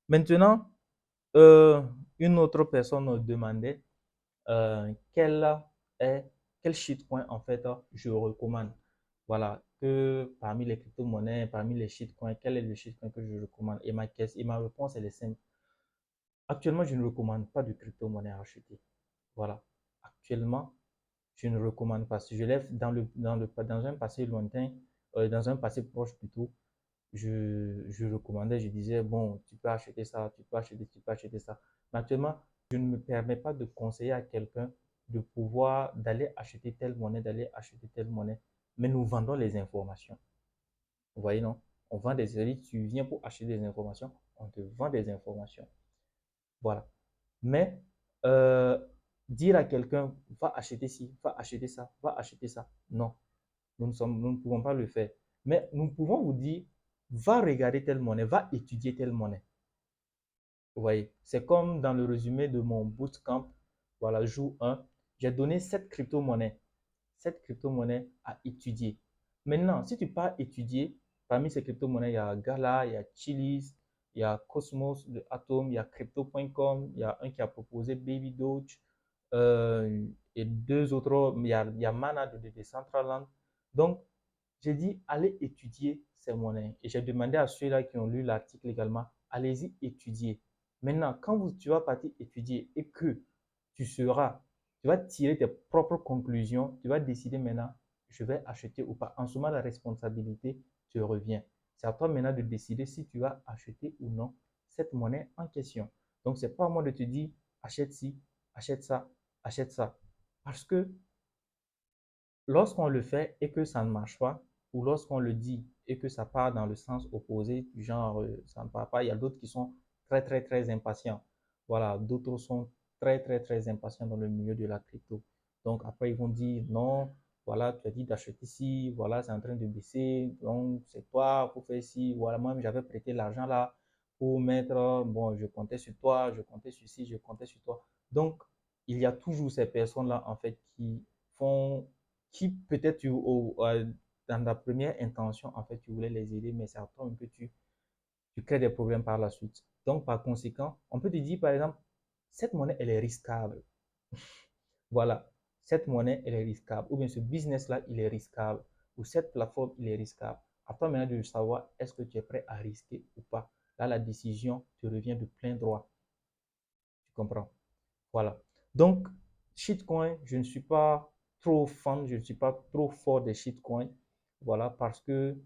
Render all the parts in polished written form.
Maintenant, une autre personne demandait quel est quel shitcoin en fait je recommande. Voilà, que parmi les crypto-monnaies, parmi les shitcoins, quel est le shitcoin que je recommande? Et ma réponse elle est simple. Actuellement, je ne recommande pas de crypto-monnaie à acheter. Voilà. Actuellement, je ne recommande pas. Si je lève dans un passé lointain, dans un passé proche plutôt, je recommandais, je disais, bon, tu peux acheter ça, tu peux acheter ça. Mais actuellement, je ne me permets pas de conseiller à quelqu'un de pouvoir, d'aller acheter telle monnaie, d'aller acheter telle monnaie. Mais nous vendons les informations. Vous voyez, non? On vend des services, tu viens pour acheter des informations, on te vend des informations. Voilà. Mais euh, dire à quelqu'un, va acheter ci, va acheter ça, va acheter ça, non, nous ne pouvons pas le faire. Mais nous pouvons vous dire, va regarder telle monnaie, va étudier telle monnaie. Vous voyez, c'est comme dans le résumé de mon bootcamp, voilà, jour 1, j'ai donné 7 crypto-monnaies à étudier. Maintenant, si tu pars étudier, parmi ces crypto-monnaies, il y a Gala, il y a Chiliz, il y a Cosmos de Atom, il y a Crypto.com, il y a un qui a proposé Baby Doge, et deux autres, il y a Mana de Decentraland. Donc, j'ai dit, allez étudier ces monnaies. Et j'ai demandé à ceux-là qui ont lu l'article également, allez-y étudier. Maintenant, quand tu vas partir étudier et que tu seras, tu vas tirer tes propres conclusions, tu vas décider maintenant, je vais acheter ou pas. En ce moment, la responsabilité te revient. C'est à toi maintenant de décider si tu vas acheter ou non cette monnaie en question. Donc, c'est pas à moi de te dire, achète ci, achète ça, achète ça. Parce que lorsqu'on le fait et que ça ne marche pas, ou lorsqu'on le dit et que ça part dans le sens opposé, du genre ça ne part pas, il y a d'autres qui sont très très très impatients. Voilà, d'autres sont très très très impatients dans le milieu de la crypto. Donc après ils vont dire non, voilà, tu as dit d'acheter ici, voilà, c'est en train de baisser, donc c'est toi pour faire ci, voilà, moi j'avais prêté l'argent là pour mettre, bon, je comptais sur toi, je comptais sur ci, je comptais sur toi. Donc il y a toujours ces personnes-là en fait font qui peut-être dans la première intention, en fait, tu voulais les aider, mais c'est à toi que tu crées des problèmes par la suite. Donc, par conséquent, on peut te dire, par exemple, cette monnaie, elle est risquable. Voilà, cette monnaie, elle est risquable. Ou bien ce business-là, il est risquable. Ou cette plateforme, il est risquable. À toi maintenant de savoir, est-ce que tu es prêt à risquer ou pas. Là, la décision te revient de plein droit. Tu comprends? Voilà. Donc, shitcoin, je ne suis pas trop fan, je ne suis pas trop fort des shitcoins. Voilà, parce que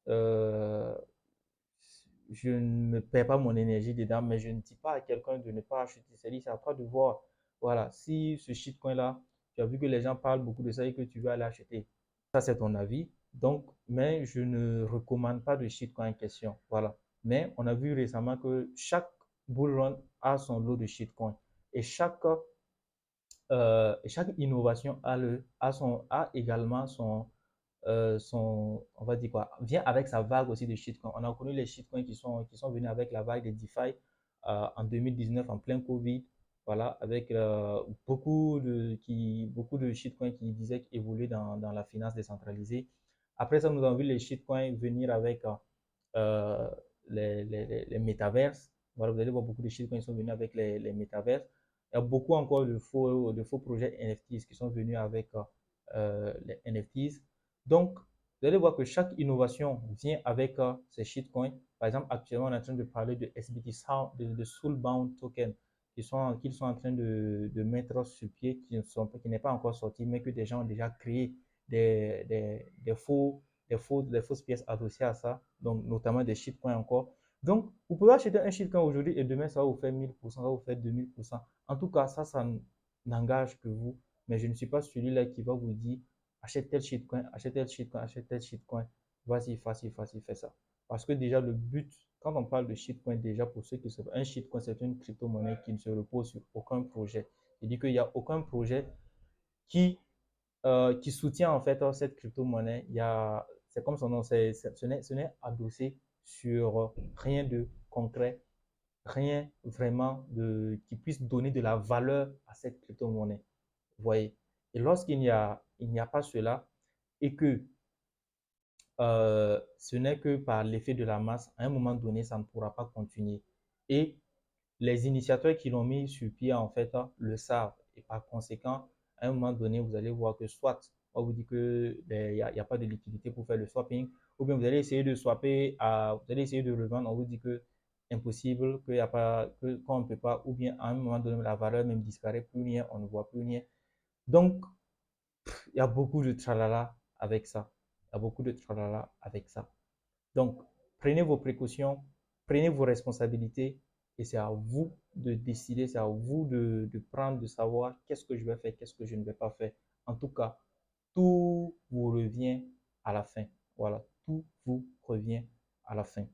euh, je ne me perds pas mon énergie dedans, mais je ne dis pas à quelqu'un de ne pas acheter. C'est à toi de voir. Voilà, si ce shitcoin-là, tu as vu que les gens parlent beaucoup de ça et que tu veux aller acheter. Ça, c'est ton avis. Donc, mais je ne recommande pas de shitcoin en question. Voilà. Mais on a vu récemment que chaque bull run a son lot de shitcoin. Et chaque innovation a également on va dire quoi, vient avec sa vague aussi de shitcoins. On a connu les shitcoins qui sont venus avec la vague des DeFi en 2019, en plein Covid. Voilà, avec beaucoup de shitcoins qui disaient qu'évoluer dans la finance décentralisée. Après ça, nous avons vu les shitcoins venir avec euh, les métaverses. Voilà, vous allez voir beaucoup de shitcoins qui sont venus avec les métaverses. Il y a beaucoup encore de faux projets NFTs qui sont venus avec les NFTs. Donc, vous allez voir que chaque innovation vient avec ces shitcoins. Par exemple, actuellement, on est en train de parler de SBT, de Soulbound Token, qu'ils sont en train de mettre sur pied, qui n'est pas encore sorti, mais que des gens ont déjà créé des fausses pièces associées à ça, donc notamment des shitcoins encore. Donc, vous pouvez acheter un shitcoin aujourd'hui et demain, ça va vous faire 1000%, ça va vous faire 2000%. En tout cas, ça n'engage que vous. Mais je ne suis pas celui-là qui va vous dire achète tel shitcoin, achète tel shitcoin, achète tel shitcoin. Vas-y, facile, facile, fais ça. Parce que déjà, le but, quand on parle de shitcoin, déjà pour ceux qui savent, un shitcoin, c'est une crypto-monnaie qui ne se repose sur aucun projet. Il dit qu'il n'y a aucun projet qui soutient en fait cette crypto-monnaie. C'est comme son nom, ce n'est adossé sur rien de concret, rien vraiment qui puisse donner de la valeur à cette crypto-monnaie. Vous voyez? Et lorsqu'il n'y a pas cela et que ce n'est que par l'effet de la masse, à un moment donné, ça ne pourra pas continuer. Et les initiateurs qui l'ont mis sur pied, en fait, le savent. Et par conséquent, à un moment donné, vous allez voir que soit on vous dit que il n'y a pas de liquidité pour faire le swapping, ou bien vous allez essayer de swapper, vous allez essayer de le vendre, on vous dit que impossible, qu'il y a pas, qu'on ne peut pas, ou bien à un moment donné, la valeur même disparaît, plus rien, on ne voit plus rien. Donc, il y a beaucoup de tralala avec ça. Il y a beaucoup de tralala avec ça. Donc, prenez vos précautions, prenez vos responsabilités et c'est à vous de décider, c'est à vous de prendre, de savoir qu'est-ce que je vais faire, qu'est-ce que je ne vais pas faire. En tout cas, tout vous revient à la fin. Voilà, tout vous revient à la fin.